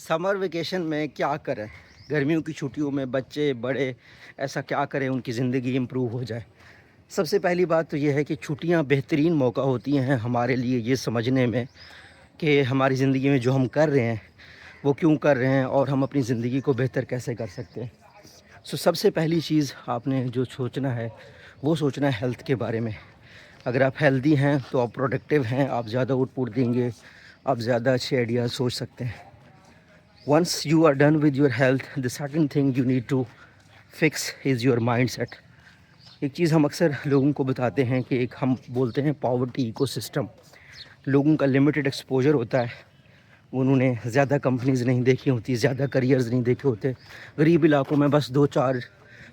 Summer vacation में क्या करें? गर्मियों की छुट्टियों में बच्चे बड़े ऐसा क्या करें उनकी ज़िंदगी इम्प्रूव हो जाए? सबसे पहली बात तो ये है कि छुट्टियां बेहतरीन मौका होती हैं हमारे लिए ये समझने में कि हमारी ज़िंदगी में जो हम कर रहे हैं वो क्यों कर रहे हैं और हम अपनी ज़िंदगी को बेहतर कैसे कर सकते हैं। सबसे पहली चीज़ आपने जो सोचना है वो सोचना है हेल्थ के बारे में। अगर आप हेल्दी हैं तो आप प्रोडक्टिव हैं, आप ज़्यादा आउटपुट देंगे, आप ज़्यादा अच्छे आइडियाज़ सोच सकते हैं। Once you are done with your health, the second thing you need to fix is your mindset. एक चीज़ हम अक्सर लोगों को बताते हैं कि एक हम बोलते हैं पॉवर्टी इकोसिस्टम। लोगों का लिमिटेड एक्सपोजर होता है, उन्होंने ज़्यादा कंपनीज़ नहीं देखी होती, ज़्यादा करियर्स नहीं देखे होते। गरीब इलाकों में बस 2-4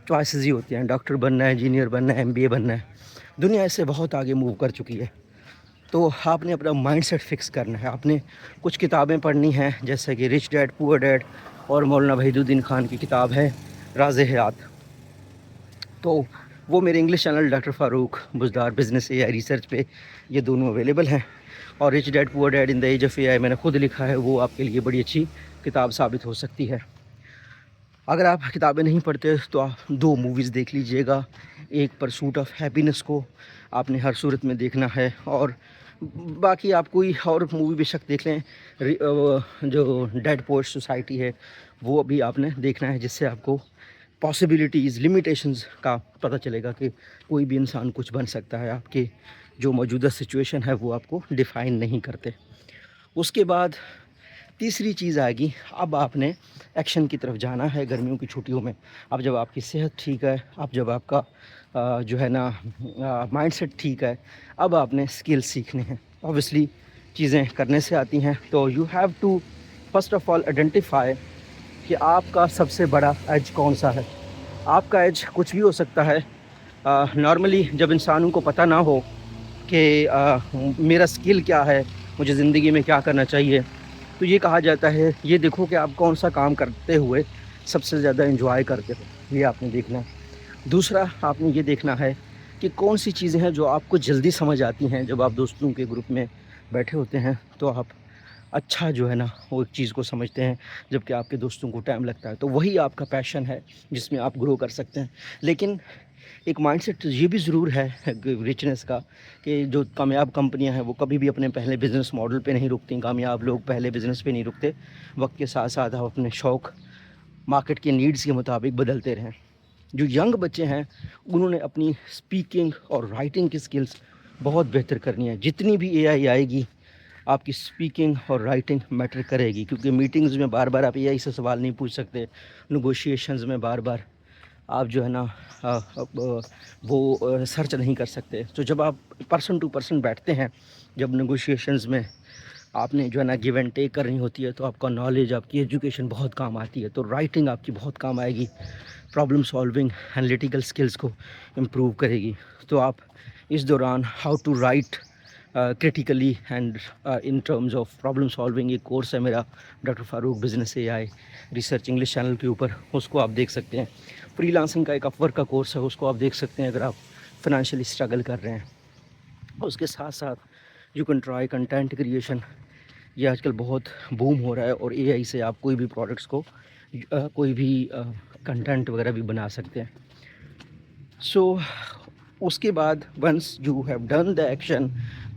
चॉइसेस ही होती हैं, डॉक्टर बनना है, इंजीनियर बनना है, MBA बनना है। दुनिया इससे बहुत आगे मूव कर चुकी है। तो आपने अपना माइंडसेट फिक्स करना है। आपने कुछ किताबें पढ़नी हैं जैसे कि रिच डैड पुअर डैड और मौलाना वहीदुद्दीन खान की किताब है राज़ हयात। तो वो मेरे English channel doctor Farooq Buzdar business AI research पे ये दोनों अवेलेबल हैं। और rich dad poor dad in the age of AI मैंने खुद लिखा है, वो आपके लिए बड़ी अच्छी किताब साबित हो सकती है। अगर आप किताबें नहीं पढ़ते तो आप 2 मूवीज़ देख लीजिएगा। एक परसूट ऑफ हैप्पीनेस को आपने हर सूरत में देखना है, और बाकी आप कोई और मूवी बेशक देख लें। जो डेड पोएट्स सोसाइटी है वो भी आपने देखना है, जिससे आपको पॉसिबिलिटीज़ लिमिटेशंस का पता चलेगा कि कोई भी इंसान कुछ बन सकता है। आपके जो मौजूदा सिचुएशन है वो आपको डिफ़ाइन नहीं करते। उसके बाद तीसरी चीज़ आएगी, अब आपने एक्शन की तरफ जाना है गर्मियों की छुट्टियों में। अब जब आपकी सेहत ठीक है, अब जब आपका जो है ना माइंडसेट ठीक है, अब आपने स्किल सीखने हैं। ऑब्वियसली चीज़ें करने से आती हैं, तो you have to first of all identify कि आपका सबसे बड़ा एज कौन सा है। आपका एज कुछ भी हो सकता है। नॉर्मली जब इंसानों को पता ना हो कि मेरा स्किल क्या है, मुझे ज़िंदगी में क्या करना चाहिए, तो ये कहा जाता है ये देखो कि आप कौन सा काम करते हुए सबसे ज़्यादा एंजॉय करते हो, ये आपने देखना है। दूसरा आपने ये देखना है कि कौन सी चीज़ें हैं जो आपको जल्दी समझ आती हैं। जब आप दोस्तों के ग्रुप में बैठे होते हैं तो आप अच्छा जो है ना वो एक चीज़ को समझते हैं, जबकि आपके दोस्तों को टाइम लगता है। तो वही आपका पैशन है जिसमें आप ग्रो कर सकते हैं। लेकिन एक माइंडसेट ये भी ज़रूर है रिचनेस का कि जो कामयाब कंपनियां हैं वो कभी भी अपने पहले बिज़नेस मॉडल पे नहीं रुकती। कामयाब लोग पहले बिज़नेस पे नहीं रुकते। वक्त के साथ साथ आप अपने शौक़ मार्केट के नीड्स के मुताबिक बदलते रहें। जो यंग बच्चे हैं उन्होंने अपनी स्पीकिंग और राइटिंग की स्किल्स बहुत बेहतर करनी है। जितनी भी AI आएगी आपकी स्पीकिंग और राइटिंग मैटर करेगी, क्योंकि मीटिंग्स में बार बार आप AI से सवाल नहीं पूछ सकते। नेगोशिएशंस में बार बार आप जो है ना वो सर्च नहीं कर सकते। तो जब आप पर्सन टू पर्सन बैठते हैं, जब नेगोशिएशंस में आपने जो है ना गिव एंड टेक करनी होती है, तो आपका नॉलेज, आपकी एजुकेशन बहुत काम आती है। तो राइटिंग आपकी बहुत काम आएगी, प्रॉब्लम सॉल्विंग एनालिटिकल स्किल्स को इम्प्रूव करेगी। तो आप इस दौरान how to write critically and in terms of problem solving एक कोर्स है मेरा doctor Farooq business AI research English channel के ऊपर, उसको आप देख सकते हैं। फ्रीलांसिंग का एक अपवर्क का कोर्स है, उसको आप देख सकते हैं अगर आप फाइनेंशियली स्ट्रगल कर रहे हैं। उसके साथ साथ you can try content creation. ये आजकल बहुत बूम हो रहा है और AI से आप कोई भी प्रोडक्ट्स को कोई भी कंटेंट वगैरह भी बना सकते हैं। सो उसके बाद once you have done the action,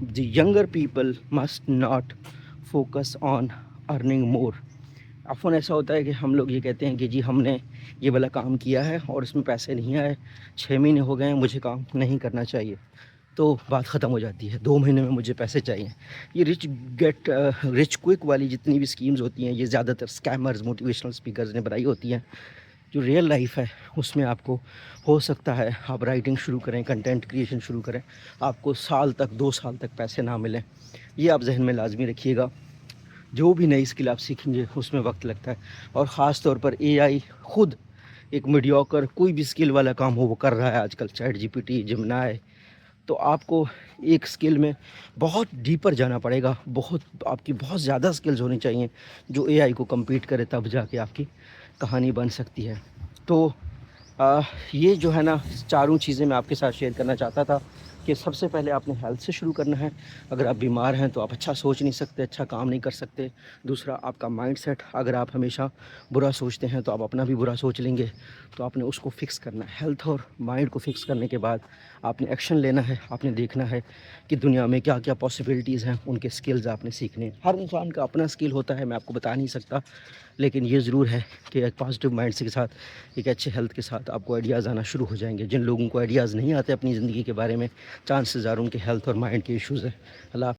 the younger people must not focus on earning more. अक्सर ऐसा होता है कि हम लोग ये कहते हैं कि जी हमने ये वाला काम किया है और इसमें पैसे नहीं आए, 6 महीने हो गए हैं, मुझे काम नहीं करना चाहिए। तो बात ख़त्म हो जाती है, 2 महीने में मुझे पैसे चाहिए। ये रिच क्विक वाली जितनी भी स्कीम्स होती हैं, ये ज़्यादातर स्कैमर्स, मोटिवेशनल स्पीकर्स ने बनाई होती हैं। जो रियल लाइफ है उसमें आपको हो सकता है आप राइटिंग शुरू करें, कंटेंट क्रिएशन शुरू करें, आपको साल तक 2 साल तक पैसे ना मिलें। ये आप जहन में लाजमी रखिएगा। जो भी नई स्किल आप सीखेंगे उसमें वक्त लगता है, और ख़ास तौर पर AI खुद एक मीडियोकर कोई भी स्किल वाला काम हो वो कर रहा है आजकल, चैट GPT, जेमिनी। तो आपको एक स्किल में बहुत डीपर जाना पड़ेगा, आपकी बहुत ज़्यादा स्किल्स होनी चाहिए जो AI को कम्पीट करे, तब जाके आपकी कहानी बन सकती है। तो ये जो है ना चारों चीज़ें मैं आपके साथ शेयर करना चाहता था। کہ سب سے پہلے آپ نے ہیلتھ سے شروع کرنا ہے. اگر آپ بیمار ہیں تو آپ اچھا سوچ نہیں سکتے, اچھا کام نہیں کر سکتے. دوسرا آپ کا مائنڈ سیٹ, اگر آپ ہمیشہ برا سوچتے ہیں تو آپ اپنا بھی برا سوچ لیں گے. تو آپ نے اس کو فکس کرنا ہے. ہیلتھ اور مائنڈ کو فکس کرنے کے بعد آپ نے ایکشن لینا ہے. آپ نے دیکھنا ہے کہ دنیا میں کیا کیا پاسبلٹیز ہیں, ان کے سکلز آپ نے سیکھنے ہیں. ہر انسان کا اپنا سکل ہوتا ہے, میں آپ کو بتا نہیں سکتا, لیکن یہ ضرور ہے کہ ایک پازیٹیو مائنڈ سے کے ساتھ, ایک اچھے ہیلتھ کے ساتھ آپ کو آئیڈیاز آنا شروع ہو جائیں گے. جن لوگوں کو آئیڈیاز نہیں آتے اپنی زندگی کے بارے میں, چانسز آر ان کے ہیلتھ اور مائنڈ کے ایشوز ہیں. اللہ